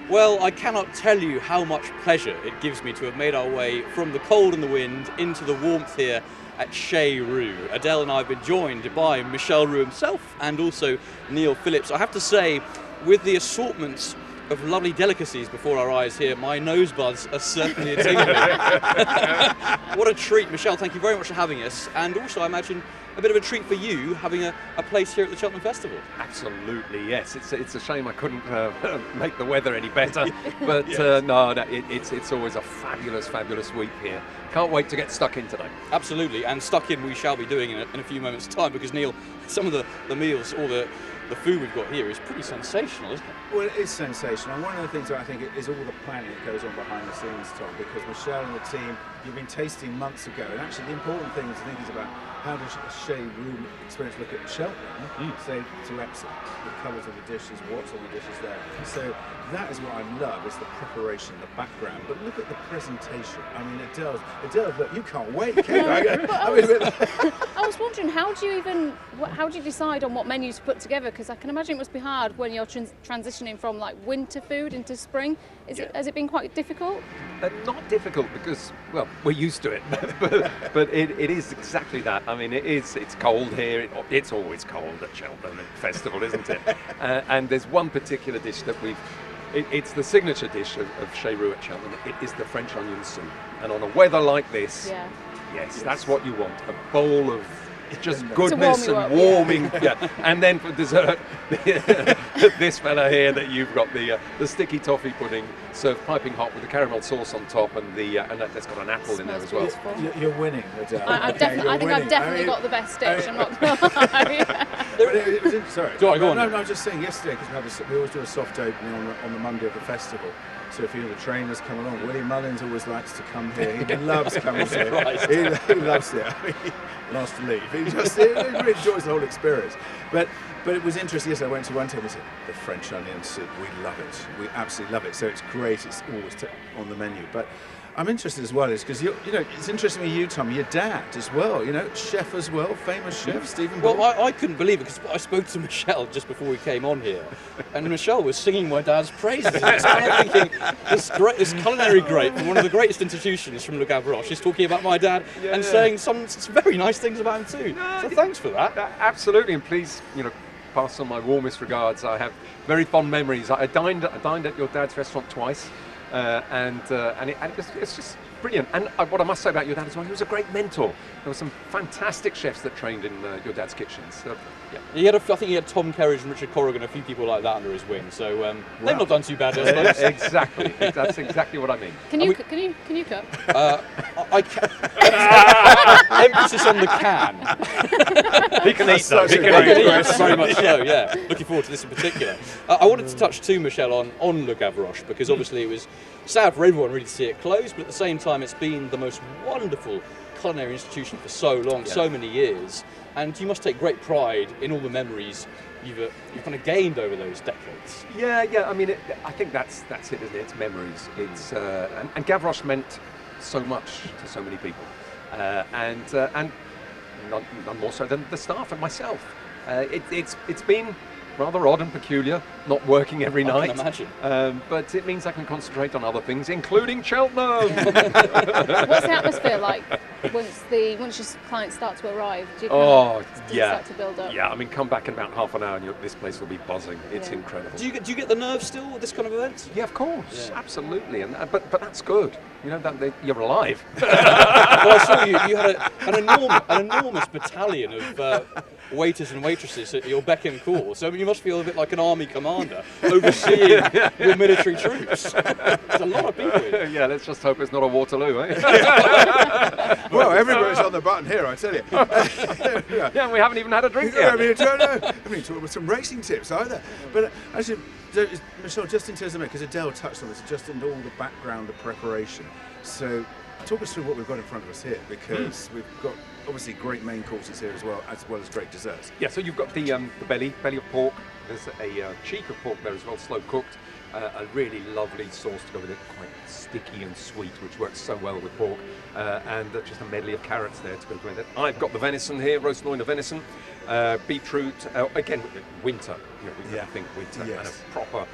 Well, I cannot tell you how much pleasure it gives me to have made our way from the cold and the wind into the warmth here at Chez, Roux. Adele and I have been joined by Michel Roux himself and also Neil Phillips. I have to say, with the assortments of lovely delicacies before our eyes here, my nose buds are certainly a tingling. What a treat, Michel. Thank you very much for having us. And also, I imagine, a bit of a treat for you having a place here at the Cheltenham Festival. Absolutely, yes. It's a shame I couldn't make the weather any better, but Yes. it's always a fabulous week here. Can't wait to get stuck in today. Absolutely, and stuck in we shall be doing in a few moments' time, because Neil, some of the meals or the food we've got here is pretty sensational, isn't it? Well, it is sensational. And one of the things that I think is all the planning that goes on behind the scenes, Tom, because Michelle and the team, you've been tasting months ago, and actually the important thing to think is about how does a Chez Roux experience look at Cheltenham, say to Epsom, the colours of the dishes, what's on the dishes there. So that is what I love, is the preparation, the background. But look at the presentation. I mean, Adele, look, you can't wait, can you? I was wondering, how do you decide on what menus to put together? Because I can imagine it must be hard when you're transitioning from like winter food into spring. Has it been quite difficult? Not difficult because, well, we're used to it, but it is exactly that. I mean, it's cold here. It's always cold at Cheltenham Festival, isn't it? And there's one particular dish that it's the signature dish of Chez Roux at Cheltenham. It is the French onion soup. And on a weather like this, yes, that's what you want. A bowl of just goodness and warming. Yeah. And then for dessert, this fella here that you've got the sticky toffee pudding served piping hot with the caramel sauce on top, and that's got an apple in there as well. You're winning, Adele. I think I've definitely got the best dish. I'm not going to lie. Sorry. Go on. No, I was just saying yesterday, because we always do a soft opening on the Monday of the festival. So if the trainers come along, Willie Mullins always likes to come here. He loves coming here. He loves it. I mean, he wants to leave. He really enjoys the whole experience. But it was interesting. Yes, I went to one table and said, the French onion soup, we love it. We absolutely love it. So it's great. It's always on the menu. But I'm interested as well, is because it's interesting with you, Tom, your dad as well, chef as well, famous chef, Stephen Bull. Well, I couldn't believe it, because I spoke to Michelle just before we came on here, and Michelle was singing my dad's praises. And I was kind of thinking, this culinary great from one of the greatest institutions from Le Gavroche is talking about my dad and saying some very nice things about him too. So thanks for that. Absolutely, and please, pass on my warmest regards. I have very fond memories. I dined at your dad's restaurant twice. It's just brilliant. And what I must say about your dad as well, he was a great mentor. There were some fantastic chefs that trained in your dad's kitchens. So, yeah. I think he had Tom Kerridge and Richard Corrigan, a few people like that under his wing. So they've not done too bad, I suppose. Exactly. That's exactly what I mean. Can you cook? I can. Emphasis on the can. He can eat though. He can eat. Very much so, yeah. Looking forward to this in particular. I wanted to touch too, Michelle, on Le Gavroche, because obviously it was sad for everyone really to see it close, but at the same time it's been the most wonderful culinary institution for so long, so many years, and you must take great pride in all the memories you've kind of gained over those decades. Yeah. I mean, I think that's it, isn't it? It's memories. It's and Gavroche meant so much to so many people, and none more so than the staff and myself. It's been rather odd and peculiar, not working every night. I can imagine. But it means I can concentrate on other things, including Cheltenham. What's the atmosphere like once your clients start to arrive? Do you start to build up? Yeah, I mean, come back in about half an hour and this place will be buzzing. It's incredible. Do you get the nerves still with this kind of event? Yeah, of course, absolutely. And but that's good. That you're alive. Well, I saw you had an enormous battalion of waiters and waitresses at your beck and call. So you must feel a bit like an army commander overseeing your military troops. There's a lot of people here. Yeah, let's just hope it's not a Waterloo, eh? Well, everybody's on the button here, I tell you. Yeah, we haven't even had a drink yet. I mean, talking about some racing tips either. But actually, Michelle, just in terms of because Adele touched on this, just in all the background, the preparation. So talk us through what we've got in front of us here, because we've got obviously great main courses here as well as great desserts. Yeah, so you've got the belly of pork. There's a cheek of pork there as well, slow cooked. A really lovely sauce to go with it, quite sticky and sweet, which works so well with pork. And just a medley of carrots there to go with it. I've got the venison here, roast loin of venison, beetroot. Again, winter. We really think winter, and a proper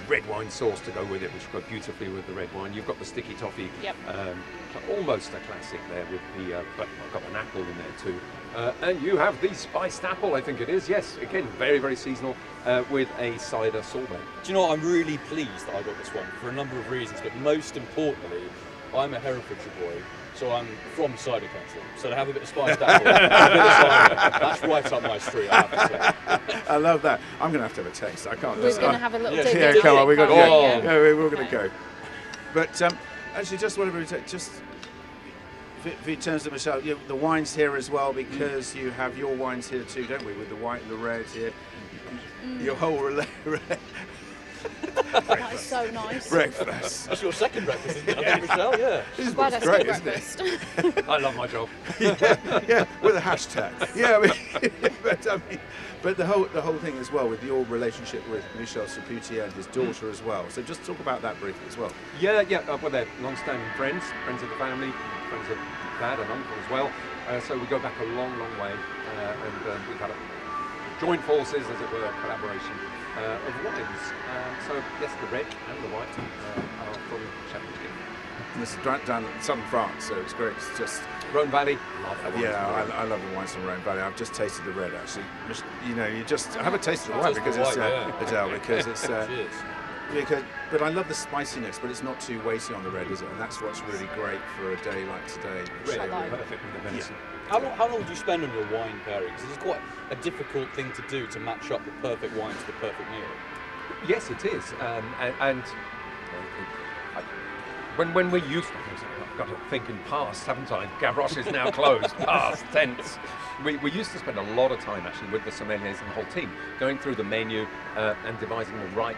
red wine sauce to go with it, which will go beautifully with the red wine. You've got the sticky toffee, Yep. almost a classic there with the, but I've got an apple in there too. And you have the spiced apple, I think it is. Yes, again, very, very seasonal, with a cider sorbet. Do you know what? I'm really pleased that I got this one for a number of reasons, but most importantly, I'm a Herefordshire boy, so I'm from cider country. So to have a bit of spiced apple, a bit of cider, that's right up my street, I have to say. I love that. I'm going to have a taste. I can't. We're going to have a little Yeah, dig. Yeah, into come it, on, we got to can't go. we? Oh. Yeah, we're going to go. But actually, just whatever it takes, just in terms of Michelle, the wines here as well, because you have your wines here too, don't we? With the white and the red here, your whole That is so nice. breakfast. That's your second breakfast, isn't it? I think, Michelle, yeah. This is Glad I what's skipped great, isn't it? breakfast. I love my job. Yeah, with a hashtag. Yeah, but the whole thing as well with your relationship with Michel Saputi and his daughter as well. So just talk about that briefly as well. Yeah, well, they're long-standing friends of the family, friends of dad and uncle as well. So we go back a long, long way, and we've had a joint forces, as it were, collaboration of wines. So yes, the red and the white are from Chateau. And this is down in southern France, so it's great. It's just Rhone Valley, love that wine. yeah, I love the wines from Rhone Valley. I've just tasted the red actually. You just I haven't tasted the white Taste because the it's white, yeah. Adele because it's Cheers. but I love the spiciness, but it's not too weighty on the red, is it? And that's what's really great for a day like today. Red, I like. perfect with the venison. How long do you spend on your wine pairing? Because it's quite a difficult thing to do to match up the perfect wine to the perfect meal. Yes, it is, and when we used to, I've got to think in past, haven't I? Gavroche is now closed, past tense. We used to spend a lot of time actually with the sommeliers and the whole team going through the menu and devising the right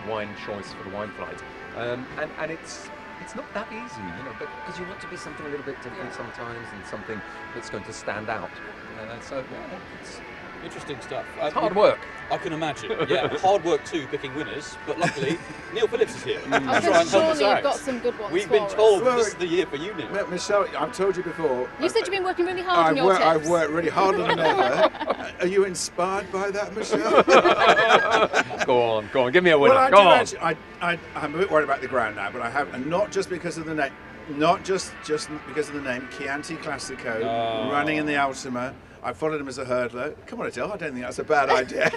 wine choice for the wine flight. And it's not that easy, but because you want to be something a little bit different sometimes and something that's going to stand out. So it's Interesting stuff. hard work. I can imagine. Yeah, hard work too, picking winners. But luckily, Neil Phillips is here. I was Try and going to help us surely out. you've got some good ones We've for been us. told Well, this is the year for you, Neil. Michelle, I've told you before. You said you've been working really hard on your tips. I've worked really harder than ever. Are you inspired by that, Michelle? Go on, give me a winner. Well, I Go do on. actually. I'm a bit worried about the ground now, but I have, and not just because of the name, not just because of the name, Chianti Classico, running in the Ultima. I followed him as a hurdler. Come on, Adele, I don't think that's a bad idea.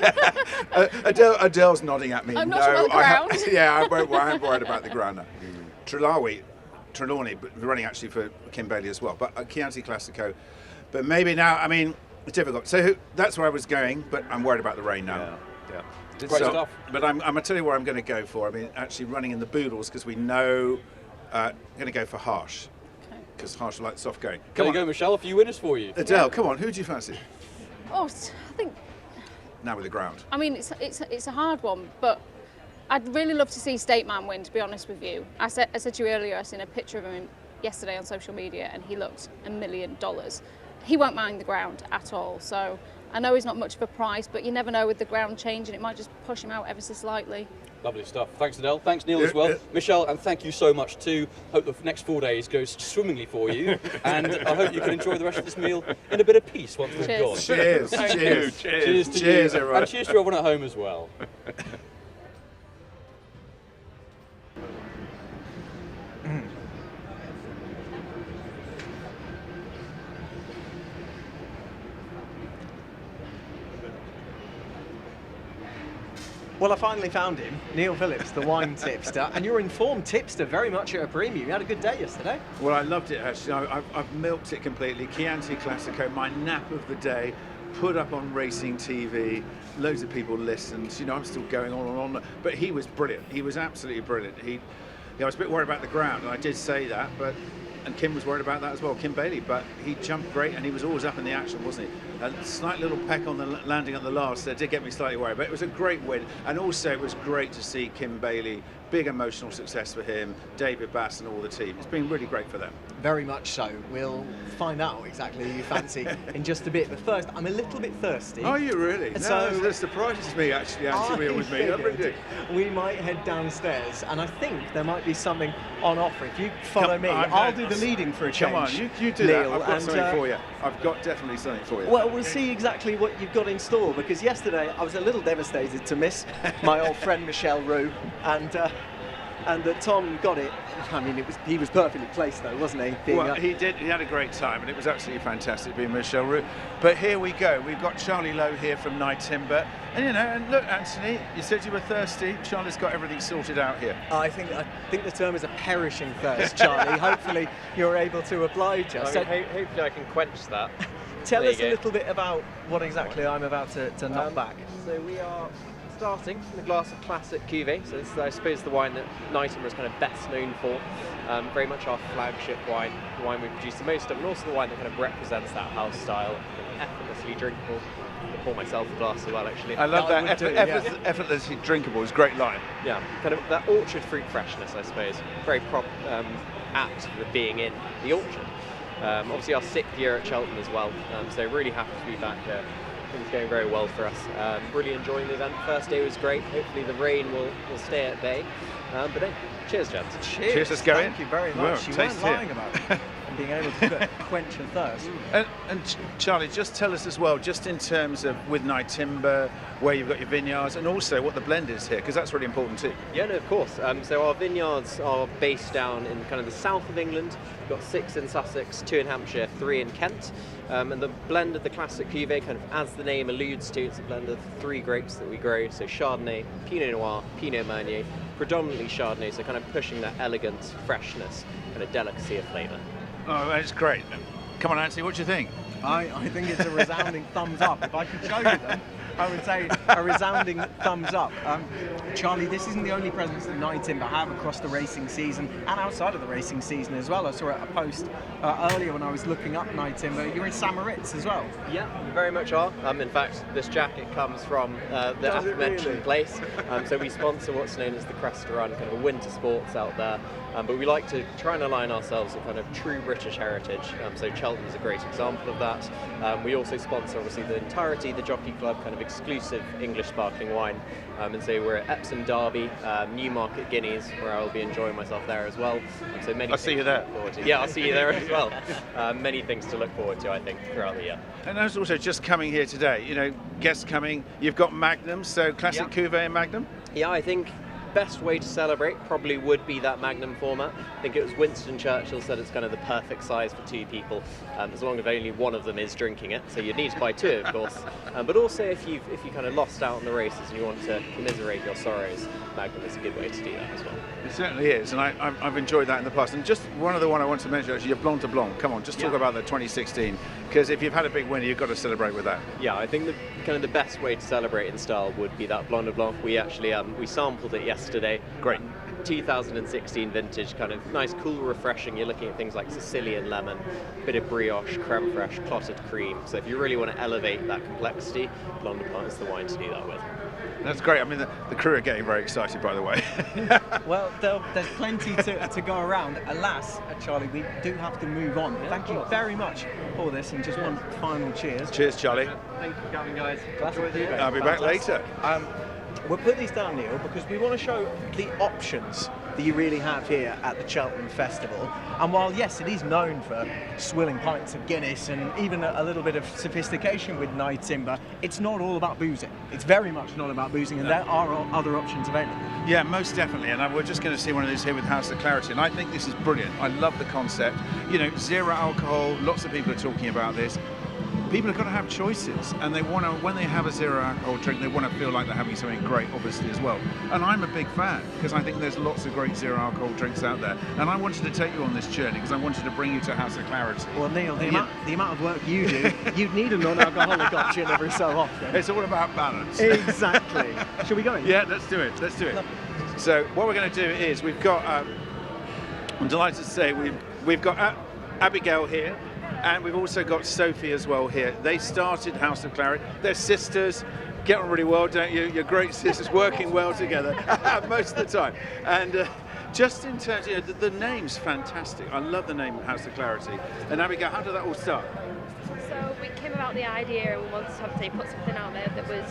Adele's nodding at me. I'm not sure about the ground. I am worried about the ground now. Trelawney, but running actually for Kim Bailey as well, but Chianti Classico. But maybe now, I mean, it's difficult. So that's where I was going, but I'm worried about the rain now. Yeah. Great stuff. But I'm going to tell you where I'm going to go for. I mean, actually running in the Boodles because we know I'm going to go for Harsh because Harsh will like soft going. There Come you on, go, Michelle. A few winners for you. Adele, come on. Who do you fancy? Oh, I think. Now with the ground. I mean, it's a hard one, but I'd really love to see State Man win. To be honest with you, I said to you earlier, I seen a picture of him yesterday on social media, and he looked $1 million. He won't mind the ground at all. So I know he's not much of a price, but you never know with the ground changing, it might just push him out ever so slightly. Lovely stuff. Thanks, Adele. Thanks, Neil, as well. Yeah. Michelle, and thank you so much too. Hope the next 4 days goes swimmingly for you, and I hope you can enjoy the rest of this meal in a bit of peace once we've gone. Cheers. Cheers. Cheers to Cheers, you, everyone. and cheers to everyone at home as well. Well, I finally found him, Neil Phillips, the wine tipster, and your informed tipster, very much at a premium. You had a good day yesterday. Well, I loved it actually. I've milked it completely. Chianti Classico, my nap of the day, put up on racing TV. Loads of people listened. I'm still going on and on. But he was brilliant. He was absolutely brilliant. I was a bit worried about the ground, and I did say that, and Kim was worried about that as well, Kim Bailey, but he jumped great and he was always up in the action, wasn't he? A slight little peck on the landing at the last there did get me slightly worried, but it was a great win. And also it was great to see Kim Bailey, big emotional success for him, David Bass and all the team. It's been really great for them. Very much so. We'll find out exactly who you fancy in just a bit. But first, I'm a little bit thirsty. Are you really? And No, so- that surprises me actually, Anthony, with me. figured Really. we might head downstairs, and I think there might be something on offer. If you follow me, I'm- I'll do the leading for a change. Come on, you do that. Neil, I've got and, something for you. I've got definitely something for you. Well, we'll see exactly what you've got in store, because yesterday I was a little devastated to miss my old friend Michel Roux, and that Tom got it. I mean, he was perfectly placed though, wasn't he? Well, he did. He had a great time, and it was absolutely fantastic being Michel Roux. But here we go. We've got Charlie Lowe here from Nyetimber, and and look, Anthony, you said you were thirsty. Charlie's got everything sorted out here. I think the term is a perishing thirst, Charlie. Hopefully, you're able to oblige us. Hopefully, I can quench that. Tell us a little bit about what exactly I'm about to knock back. So we are starting in a glass of classic cuvee. So this is, I suppose, the wine that Nyetimber is kind of best known for. Very much our flagship wine, the wine we produce the most of, and also the wine that kind of represents that house style, effortlessly drinkable. I'll pour myself a glass as well, actually. I love that. Effortlessly drinkable is a great line. Yeah, kind of that orchard fruit freshness, I suppose. Very apt for being in the orchard. Obviously our 6th year at Cheltenham as well, so really happy to be back here. Things going very well for us. Really enjoying the event. First day was great. Hopefully the rain will stay at bay. But then, cheers, gents. Cheers. Let's go in. Thank you very much. You weren't lying about it. And being able to quench your thirst. And Charlie, just tell us as well, just in terms of with Nyetimber, where you've got your vineyards, and also what the blend is here, because that's really important too. Yeah, no, of course. So our vineyards are based down in kind of the south of England. We've got 6 in Sussex, 2 in Hampshire, 3 in Kent. And the blend of the classic cuvee, kind of as the name alludes to, it's a blend of 3 grapes that we grow. So Chardonnay, Pinot Noir, Pinot Meunier, predominantly Chardonnay, so kind of pushing that elegance, freshness, and a delicacy of flavour. Oh, that's great. Come on, Anthony, what do you think? I think it's a resounding thumbs up. If I could show you them, I would say a resounding thumbs up. Charlie, this isn't the only presence that Nyetimber have across the racing season and outside of the racing season as well. I saw a post earlier when I was looking up Nyetimber. You're in St Moritz as well. Yeah, we very much are. In fact, this jacket comes from the aforementioned place. So we sponsor what's known as the Crest Run, kind of winter sports out there. But we like to try and align ourselves with kind of true British heritage. So Cheltenham is a great example of that. We also sponsor, obviously, the entirety of the Jockey Club, kind of exclusive English sparkling wine. And so we're at Epsom Derby, Newmarket Guineas, where I'll be enjoying myself there as well. So many. I'll see you there. Yeah, I'll see you there as well. Many things to look forward to, I think, throughout the year. And I was also just coming here today, guests coming. You've got Magnum, so classic cuvee and Magnum. Yeah, I think best way to celebrate probably would be that Magnum format. I think it was Winston Churchill said it's kind of the perfect size for 2 people, as long as only one of them is drinking it. So you'd need to buy 2, of course. But also if you kind of lost out on the races and you want to commiserate your sorrows, Magnum is a good way to do that as well. It certainly is, and I've enjoyed that in the past. And just one other one I want to mention, actually, your Blanc de Blanc. Come on, just talk about the 2016, because if you've had a big winner, you've got to celebrate with that. Yeah, I think the best way to celebrate in style would be that Blanc de Blanc. We actually we sampled it yesterday. Great. 2016 vintage, kind of nice, cool, refreshing. You're looking at things like Sicilian lemon, bit of brioche, creme fraiche, clotted cream. So if you really want to elevate that complexity, Blanc de Blanc is the wine to do that with. That's great. I mean, the crew are getting very excited, by the way. Well, there's plenty to go around. Alas, Charlie, we do have to move on. Thank you very much for this, and just one final cheers. Cheers, Charlie. Thank you for coming, guys. I'll be back later. We'll put these down, Neil, because we want to show the options that you really have here at the Cheltenham Festival. And while, yes, it is known for swilling pints of Guinness and even a little bit of sophistication with Nyetimber, it's not all about boozing. It's very much not about boozing, and there are other options available. Yeah, most definitely. And we're just going to see one of these here with House of Clarity. And I think this is brilliant. I love the concept. Zero alcohol. Lots of people are talking about this. People have got to have choices, and they want to, when they have a zero alcohol drink, they want to feel like they're having something great, obviously, as well. And I'm a big fan, because I think there's lots of great zero alcohol drinks out there. And I wanted to take you on this journey, because I wanted to bring you to House of Clarity. Well, Neil, the amount of work you do, you'd need a non-alcoholic option every so often. It's all about balance. Exactly. Shall we go in? Yeah, let's do it. Let's do it. Lovely. So what we're going to do is we've got, I'm delighted to say, we've got Abigail here. And we've also got Sophie as well here. They started House of Clarity. They're sisters, get on really well, don't you? You're great sisters, working well together most of the time. And just in terms, the name's fantastic. I love the name House of Clarity. And Abigail, how did that all start? So we came about the idea and we wanted to obviously put something out there that was,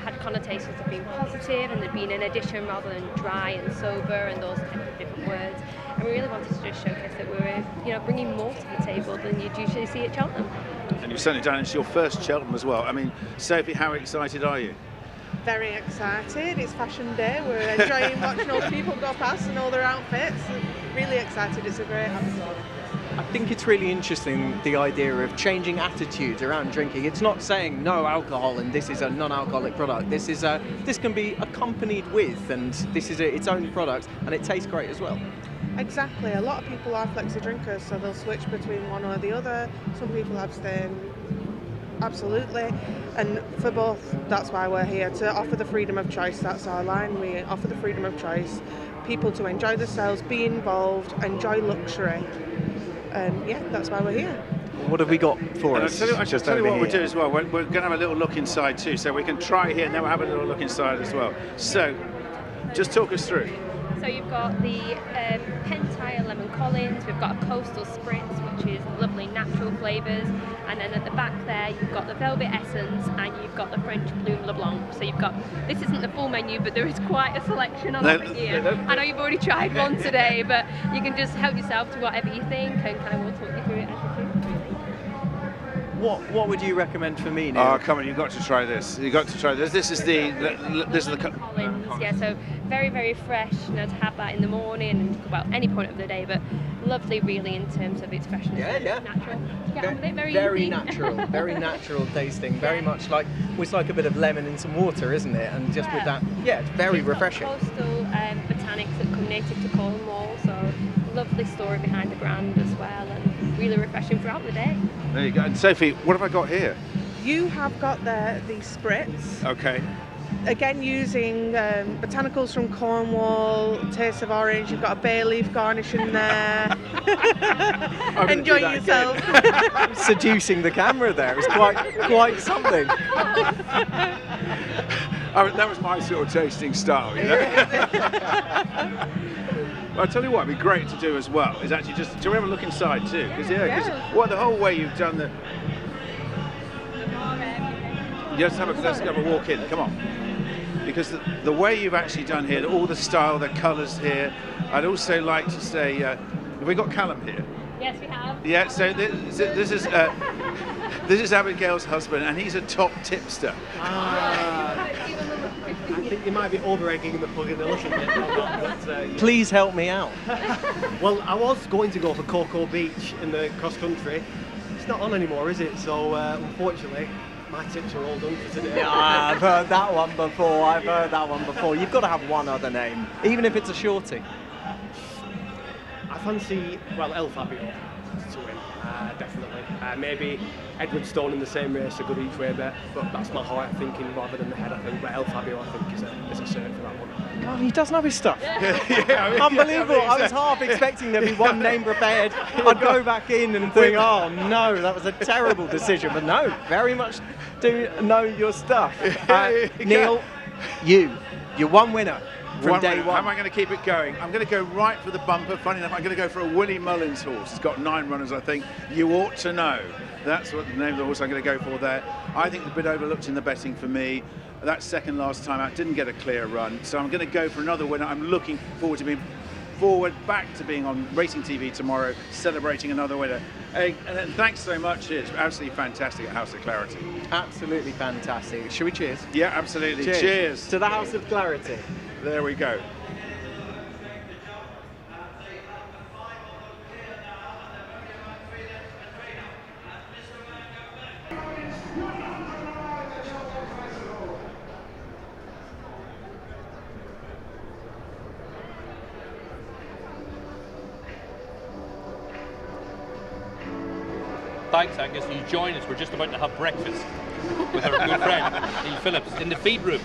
had connotations of being positive and there'd been an addition rather than dry and sober and those type of different words. And we really wanted to just showcase that we were, bringing more to the table than you'd usually see at Cheltenham. And you've certainly done it. It's your first Cheltenham as well. I mean, Sophie, how excited are you? Very excited. It's fashion day. We're enjoying watching all the people go past and all their outfits. Really excited. It's a great episode. I think it's really interesting, the idea of changing attitudes around drinking. It's not saying no alcohol and this is a non-alcoholic product. This can be accompanied with, and this is its own product, and it tastes great as well. Exactly. A lot of people are flexi drinkers, so they'll switch between one or the other. Some people abstain. Absolutely. And for both, that's why we're here, to offer the freedom of choice. That's our line. We offer the freedom of choice. People to enjoy themselves, be involved, enjoy luxury. And yeah, that's why we're here. What have we got for And us? I'll tell you what over we'll do here? as well. We're going to have a little look inside too, so we can try here and then we'll have a little look inside as well. So, just talk us through. So you've got the Pentire Lemon Collins, we've got a Coastal Spritz, which is lovely natural flavours, and then at the back there you've got the Velvet Essence and you've got the French Plume LeBlanc. So you've got, this isn't the full menu, but there is quite a selection on offer here. I know you've already tried one today, but you can just help yourself to whatever you think, and kind of we'll talk you through it as you choose. What would you recommend for me, Neil? Oh, come on, you've got to try this. You've got to try this. This is the Collins, yeah, so very, very fresh, you know, to have that in the morning and, well, any point of the day, but lovely really in terms of its freshness. Yeah. Natural. Get on with it, very very easy. natural, very natural tasting, very much like, it's like a bit of lemon in some water, isn't it? And just with that, yeah, it's very It's got refreshing. Coastal botanics that come native to Cornwall, so lovely story behind the brand as well, and really refreshing throughout the day. There you go. And Sophie, what have I got here? You have got the spritz. Okay. Again, using botanicals from Cornwall, taste of orange. You've got a bay leaf garnish in there. Enjoy yourself. Seducing the camera there. It's quite something. That was my sort of tasting style, you know. Well, I'll tell you what, it'd be great to do as well, is actually just, do we have a look inside too? Because the whole way you've done the... Let's have a walk in, come on. Because the way you've actually done here, all the style, the colours here, I'd also like to say, have we got Callum here? Yes, we have. Yeah, so this is Abigail's husband, and he's a top tipster. I think you might be over-egging the plug-in a little bit. But, Please help me out. well, I was going to go for Cocoa Beach in the cross-country. It's not on anymore, is it? So, unfortunately, my tips are all done for today. Yeah, I've heard that one before. You've got to have one other name, even if it's a shorty. I fancy, well, El Fabio to win, definitely. Maybe Edward Stone in the same race, a good each way bet, but that's my heart thinking rather than the head, I think. But El Fabio, I think, is a cert for that one. God, he does know his stuff. Yeah, Unbelievable. I was half expecting there'd be one name prepared. I'd go back in and think, oh no, that was a terrible decision. But no, very much do know your stuff. Neil, you're one winner. From day one. How am I going to keep it going? I'm going to go right for the bumper. Funny enough, I'm going to go for a Willie Mullins horse. It's got 9 runners, I think. You Ought to Know. That's what the name of the horse I'm going to go for there. I think a bit overlooked in the betting for me. That second last time out didn't get a clear run. So I'm going to go for another winner. I'm looking forward to being back to being on racing TV tomorrow, celebrating another winner. And thanks so much. It's absolutely fantastic at House of Clarity. Absolutely fantastic. Should we cheers? Yeah, absolutely. Cheers. To the House of Clarity. There we go. Thanks, Angus. You join us. We're just about to have breakfast with our good friend Neil Phillips in the feed room.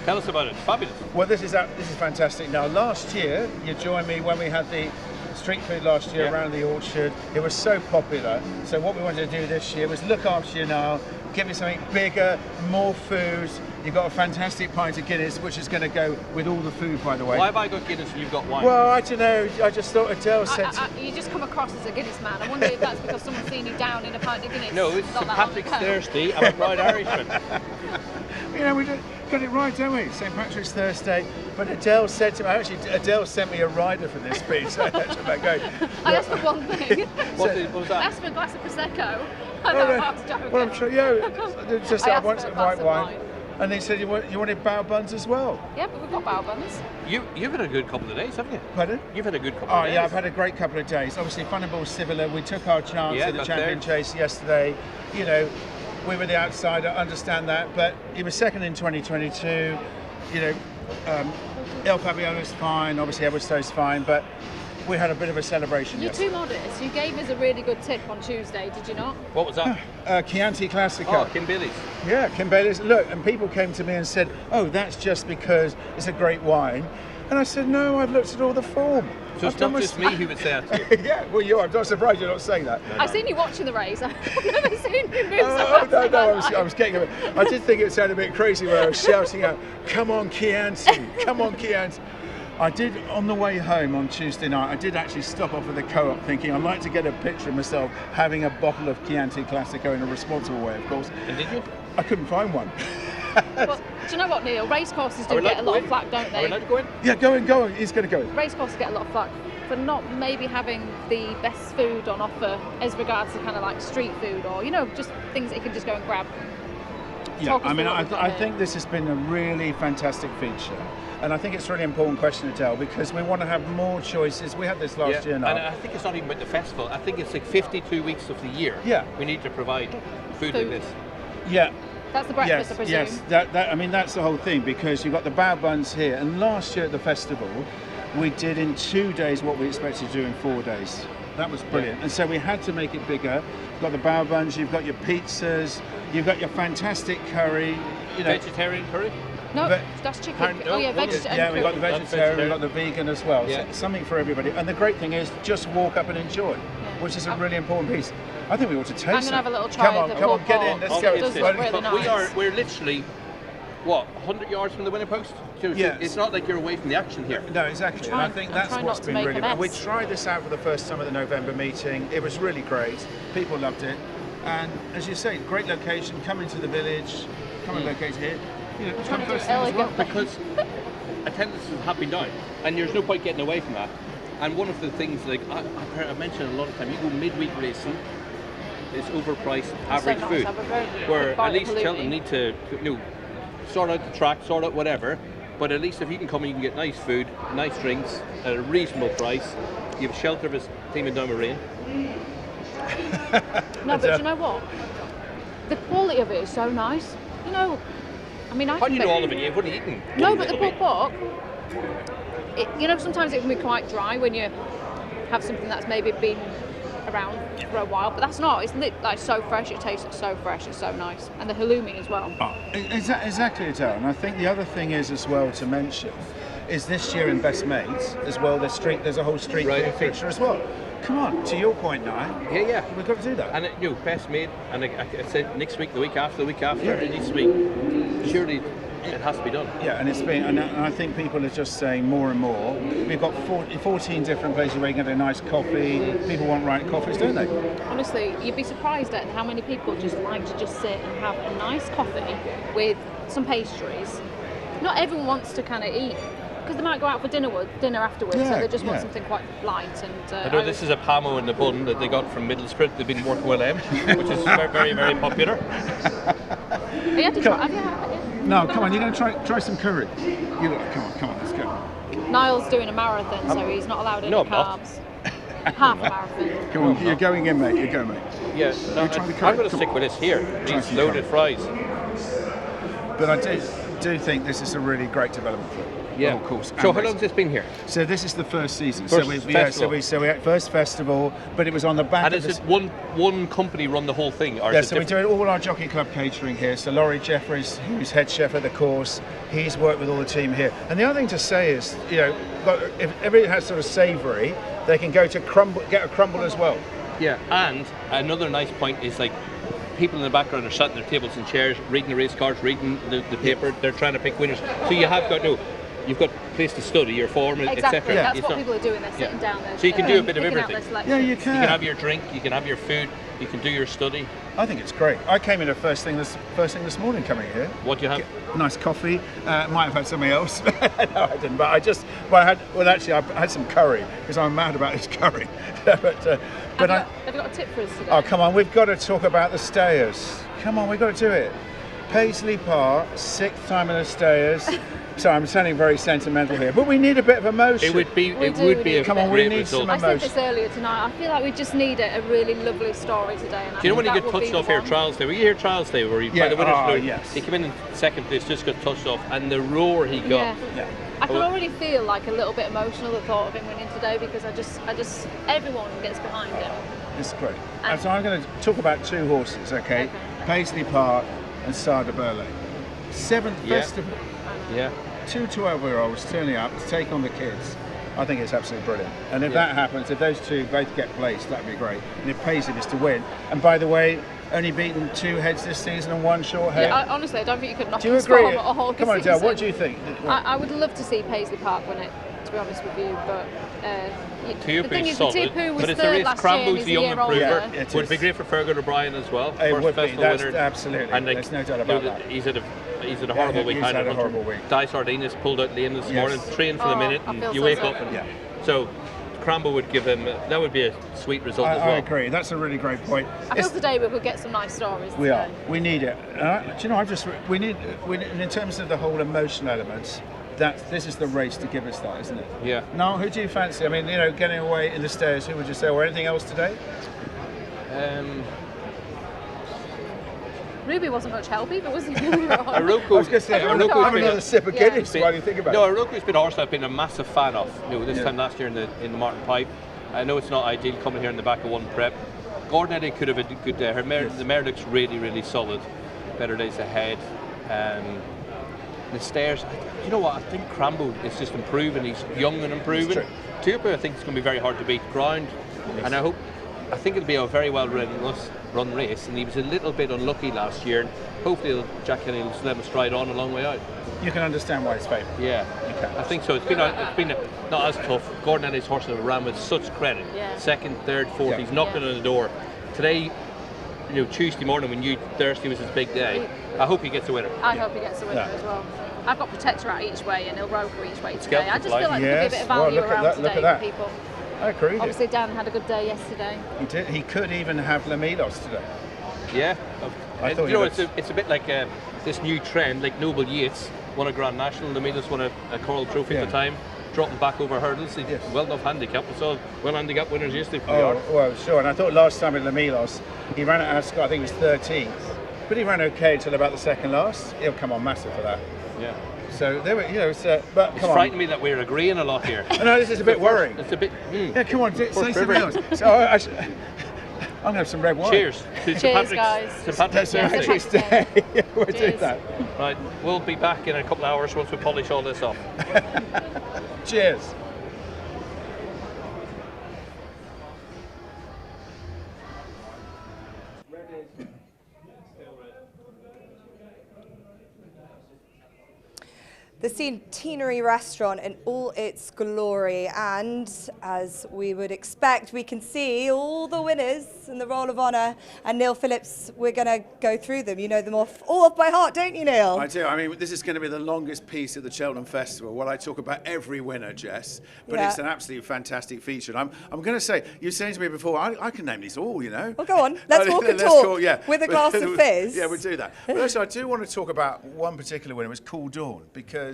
Tell us about it. Fabulous. Well, this is fantastic. Now, last year you joined me when we had the street food last year around the orchard. It was so popular. So what we wanted to do this year was look after you now, give you something bigger, more food. You've got a fantastic pint of Guinness, which is going to go with all the food, by the way. Why have I got Guinness and you've got wine? Well, I don't know. I just thought Adele said. You just come across as a Guinness man. I wonder if that's because someone's seen you down in a pint of Guinness. No, it's St Patrick's Thursday. I'm a proud Irishman. You know, we got it right, don't we? St Patrick's Thursday. But Adele said to me, Adele sent me a rider for this speech. So I had to go. I asked for one thing. What was that? I asked for a glass of Prosecco. I was joking. Well, I'm sure, yeah. Just I I asked want for a some glass white of wine. wine. And they said you wanted bao buns as well. Yeah, but we've got bao buns. You've had a good couple of days, haven't you? Pardon? You've had a good couple Oh of days. yeah, I've had a great couple of days. Obviously, Funnable Sivilla, we took our chance Yeah, at the got champion third. chase yesterday. You know, we were the outsider, understand that, but he was second in 2022. You know, El Fabiano's fine, obviously Everstow's fine, but we had a bit of a celebration You're yesterday. too modest. You gave us a really good tip on Tuesday, did you not? What was that? Chianti Classico. Oh, Kim Bailey's. Yeah, Kim Bailey's. Look, and people came to me and said, "Oh, that's just because it's a great wine," and I said, "No, I've looked at all the form." So I've it's done not my just me who would say that to you. Yeah, well, I'm not surprised you're not saying that. I've seen you watching the race. I've never seen you move so Oh, fast. no, I was getting a bit. I did think it sounded a bit crazy when I was shouting out, "Come on, Chianti! Come on, Chianti!" I did, on the way home on Tuesday night, I did actually stop off at the Co-op thinking I'd like to get a picture of myself having a bottle of Chianti Classico in a responsible way, of course. And did you? I couldn't find one. But do you know what, Neil? Racecourses Are do we allowed get a to lot go of in? flack, don't Are we allowed they? to go in? Yeah, go on. He's going to go. Racecourses get a lot of flack for not maybe having the best food on offer as regards to kind of like street food or, you know, just things that you can just go and grab. Yeah, Talk us I mean, through what we've got I here. think this has been a really fantastic feature. And I think it's a really important question, Adele, because we want to have more choices. We had this last year now. And I think it's not even about the festival. I think it's like 52 weeks of the year. Yeah. We need to provide food like Food. this. Yeah. That's the breakfast, I presume. Yes. I mean, that's the whole thing, because you've got the bao buns here. And last year at the festival, we did in 2 days what we expected to do in 4 days. That was brilliant. And so we had to make it bigger. You've got the bao buns, you've got your pizzas, you've got your fantastic curry. You know, Vegetarian curry? No, Ve- that's chicken. Pardon, Oh, yeah, no, vegetarian. yeah, we've got the vegetarian, we've got the vegan as well. Yeah. So something for everybody. And the great thing is, just walk up and enjoy, which is a really important piece. I think we ought to taste it. I'm going to have a little try Come of the on, pulled get pork. in, let's Oh, go. It does it's look this. really But nice. we're literally, what, 100 yards from the winning post? So Yes. It's not like you're away from the action here. No, exactly. And I think I'm that's trying what's not to been make really a good. We mess. tried this out for the first time at the November meeting. It was really great. People loved it. And as you say, great location, come into the village, come and locate here. You know, trying come to do first it thing as well. elegantly. Because attendances have been down, and there's no point getting away from that. And one of the things, like I mentioned a lot of time, you go midweek racing, it's overpriced average nice. food, Have a very where good bite at of least halloumi. Cheltenham need to, you know, sort out the track, sort out whatever. But at least if you can come and you can get nice food, nice drinks at a reasonable price, you have shelter if it's teeming down with rain. No, but do you know what? The quality of it is so nice. You know, I mean, I How do can you know bet- all of it? You've already eaten. No, one but the little pulled bit. pork, you know, sometimes it can be quite dry when you have something that's maybe been around for a while, but that's not. It's like so fresh. It tastes so fresh. It's so nice, and the halloumi as well. Oh, exactly, Adele. And I think the other thing is as well to mention is this year in Best Mates as well. There's a whole street Right. food feature as well. Come on, to your point now. Yeah. We've got to do that. And you know, best made, and I said next week, the week after, it needs to be. Surely it has to be done. Yeah, and it's been, and I think people are just saying more and more. We've got 14 different places where you can get a nice coffee. People want right coffees, don't they? Honestly, you'd be surprised at how many people just like to just sit and have a nice coffee with some pastries. Not everyone wants to kind of eat, because they might go out for dinner afterwards, so they just want something quite light. And I know this is a Pamo in the bun that they got from Middlesbrough. They've been working with them, which is very, very, very popular. Have you had to try? Have you had it? No, come on, you're going to try some curry. Come on, let's go. Niall's doing a marathon, so he's not allowed any No, I'm not. carbs. Half a marathon. Come on, you're going in, mate. You're going, mate. Yeah, no, You're trying to I'm going cut- to stick with this here. Try These some loaded fries. But I do think this is a really great development for it. Yeah. Of course. So and how race. long has this been here? So this is the first season. First so festival. we had first festival, but it was on the back And of is this. it one company run the whole thing? Or Yeah, is it so we different? do all our Jockey Club catering here. So Laurie Jeffries, who's head chef of the course, he's worked with all the team here. And the other thing to say is, you know, if everything has sort of savoury, they can go to get a crumble as well. Yeah, and another nice point is like people in the background are sat in their tables and chairs, reading the race cards, reading the paper. They're trying to pick winners. So you have got you've got place to study your form, Exactly. etc. That's It's what not- people are doing. They're sitting down there. So you can do a bit of picking out everything. their Yeah, you selections. can. You can have your drink, you can have your food, you can do your study. I think it's great. I came in first thing this morning coming here. What do you have? Nice coffee. Might have had something else. No, I didn't. But I had some curry because I'm mad about this curry. but But have you got a tip for us today? Oh, come on, we've got to talk about the stayers. Come on, we've got to do it. Paisley Park, 6th time in the stayers. Sorry, I'm sounding very sentimental here, but we need a bit of emotion. It would be a Come on, we great need result. some I emotion. said this earlier tonight. I feel like we just need a really lovely story today. And Do you know when you get touched off here, Trials Day? Were you here Trials Day where he by the winners? Yes. He came in second place, just got touched off, and the roar he got. Yeah. I can already feel like a little bit emotional at the thought of him winning today because I just everyone gets behind him. It's great. And so I'm going to talk about 2 horses, okay? Paisley Park and Sada Burley. 7th festival. Yeah. 2 12-year-olds turning up to take on the kids. I think it's absolutely brilliant. And if that happens, if those 2 both get placed, that'd be great. And if Paisley is to win, and by the way, only beaten 2 heads this season and 1 short head. Yeah, honestly, I don't think you could knock Do you his agree? form a whole Come on, season. Dale, what do you think? I would love to see Paisley Park win it, to be honest with you, but the thing is, solid, Tipu was but it's a third race. last year and Crambo's he's the a young year older. improver. It Would is. be great for Fergal O'Brien as well. It First would be. festival That's winner. absolutely. And There's no doubt about that. He's had a horrible week. He's had a horrible week. Di Sardinus pulled out lane this Yes. morning, trained for the minute, I feel and you so wake sorry. up and so Crambo would give him. That would be a sweet result as well. I agree. That's a really great point. I feel today we could get some nice stories. We today. are. We need it. Do you know? We need. In terms of the whole emotional elements, this is the race to give us that, isn't it? Yeah. Now, who do you fancy? I mean, getting away in the stairs. Who would you say? Or anything else today? Ruby wasn't much help either, was he? I was going to say, have another sip of Guinness while you think about it. No, Aroku's been a horse I've been a massive fan of. This time last year in the Martin Pipe. I know it's not ideal coming here in the back of 1 prep. Gordon Eddy could have a good day. The mare looks really, really solid. Better days ahead. The stairs, you know what? I think Crambo is just improving. He's young and improving. Tupu, I think it's going to be very hard to beat ground, and I think it'll be a very well run race. And he was a little bit unlucky last year. And hopefully, Jack Kenny will let him stride on a long way out. You can understand why it's favourite. Yeah, I think so. It's been not as tough. Gordon and his horse have ran with such credit. Yeah. Second, third, fourth. He's knocking on the door. Today, Tuesday morning when Thursday was his big day. I hope he gets a winner. I hope he gets a winner as well. I've got Protector out each way and Ilroka each way today. I just feel like there could be a bit of value around today for people. I agree. Obviously, Dan had a good day yesterday. He did. He could even have Lamilos today. Yeah. I thought it's a bit like this new trend, like Noble Yates won a Grand National, Lamilos won a Coral Trophy at the time, dropping back over hurdles. Well enough handicap. We saw well handicap winners yesterday. Well, sure. And I thought last time at Lamilos, he ran at Ascot, I think he was 13th. But he ran okay until about the second last. He'll come on massive for that. Yeah. So there were, but come on. It's frightening me that we're agreeing a lot here. No, this is a bit worrying. It's a bit. Yeah, come on, say something else. So I'm gonna have some red wine. Cheers. Cheers, guys. St. Patrick's Day. We'll do that. Right, we'll be back in a couple of hours once we polish all this off. Cheers. The Centenary restaurant in all its glory, and as we would expect, we can see all the winners in the Roll of Honour. And Neil Phillips, we're going to go through them. You know them all off by heart, don't you, Neil? I do. I mean, this is going to be the longest piece at the Cheltenham Festival. Well, I talk about every winner, Jess, but it's an absolutely fantastic feature. And I'm going to say, you said to me before, I can name these all, you know. Well, go on. Let's walk and talk with a glass of fizz. Yeah, we'll do that. But also, I do want to talk about one particular winner. It was Cool Dawn, because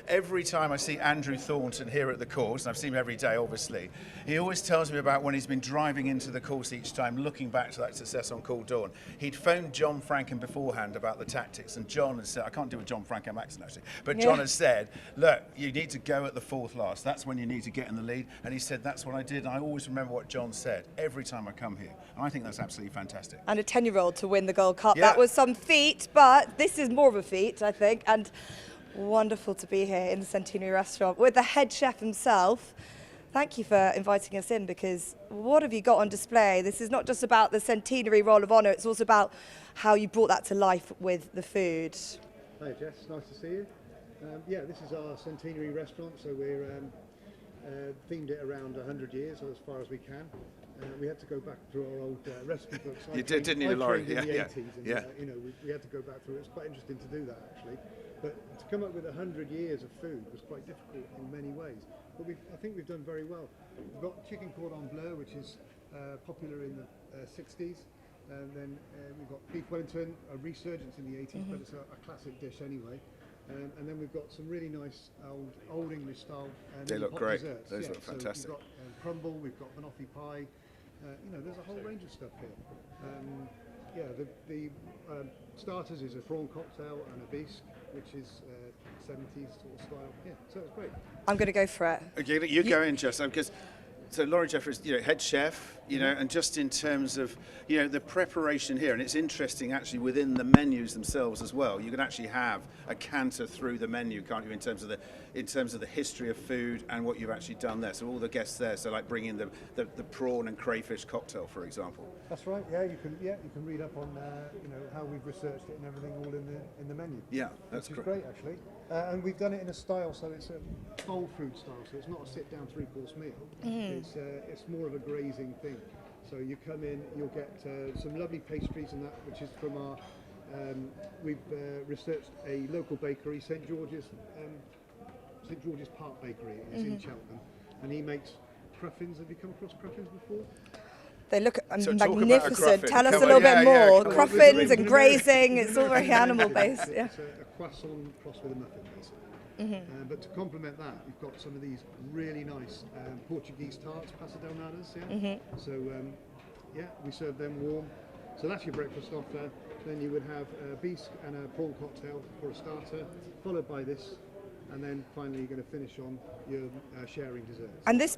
every time I see Andrew Thornton here at the course, and I've seen him every day, obviously, he always tells me about when he's been driving into the course each time, looking back to that success on Cool Dawn. He'd phoned John Franken beforehand about the tactics, and John has said, I can't do a John Franken accent actually, but John has said, look, you need to go at the fourth last. That's when you need to get in the lead. And he said, that's what I did. And I always remember what John said every time I come here. And I think that's absolutely fantastic. And a 10-year-old to win the Gold Cup. That was some feat, but this is more of a feat, I think. And wonderful to be here in the Centenary restaurant with the head chef himself. Thank you for inviting us in, because what have you got on display? This is not just about the Centenary Roll of Honour, it's also about how you brought that to life with the food. Hi Jess, nice to see you. Yeah, this is our Centenary restaurant, so we're themed it around 100 years, or as far as we can. We had to go back through our old recipe books. You did, didn't you, Laurie? In the 80s, and, yeah. we had to go back through it. It's quite interesting to do that, actually. But to come up with 100 years of food was quite difficult in many ways. But I think we've done very well. We've got chicken cordon bleu, which is popular in the 60s. And then we've got beef Wellington, a resurgence in the 80s, but it's a classic dish anyway. And then we've got some really nice old English style They look hot great. desserts. Those look fantastic. So we've got crumble, we've got banoffee pie. There's a whole range of stuff here. The starters is a prawn cocktail and a bisque, which is 70s sort of style. Yeah, so it's great. I'm going to go for it. Okay, you go in, Jess, because so Laurie Jeffries, head chef, and just in terms of, the preparation here, and it's interesting actually within the menus themselves as well. You can actually have a canter through the menu, can't you, in terms of the history of food and what you've actually done there. So all the guests there, so like bringing the prawn and crayfish cocktail, for example. That's right. Yeah, you can read up on how we've researched it and everything all in the menu. Yeah, that's which is great actually. And we've done it in a style, so it's a bowl food style. So it's not a sit-down three-course meal. It's more of a grazing thing. So you come in, you'll get some lovely pastries and that, which is from our. We've researched a local bakery, St George's Park Bakery. It's in Cheltenham, and he makes cruffins. Have you come across cruffins before? They look So talk about a magnificent. cruffin. Tell us Come a little on, bit yeah, more. come on. Cruffins and grazing. It's all very animal-based. Yeah. It's a croissant crossed with a muffin, basically. But to complement that, we've got some of these really nice Portuguese tarts, pasadelnadas. Yeah. So we serve them warm. So that's your breakfast offer. Then you would have a bisque and a prawn cocktail for a starter, followed by this, and then finally you're going to finish on your sharing desserts. And this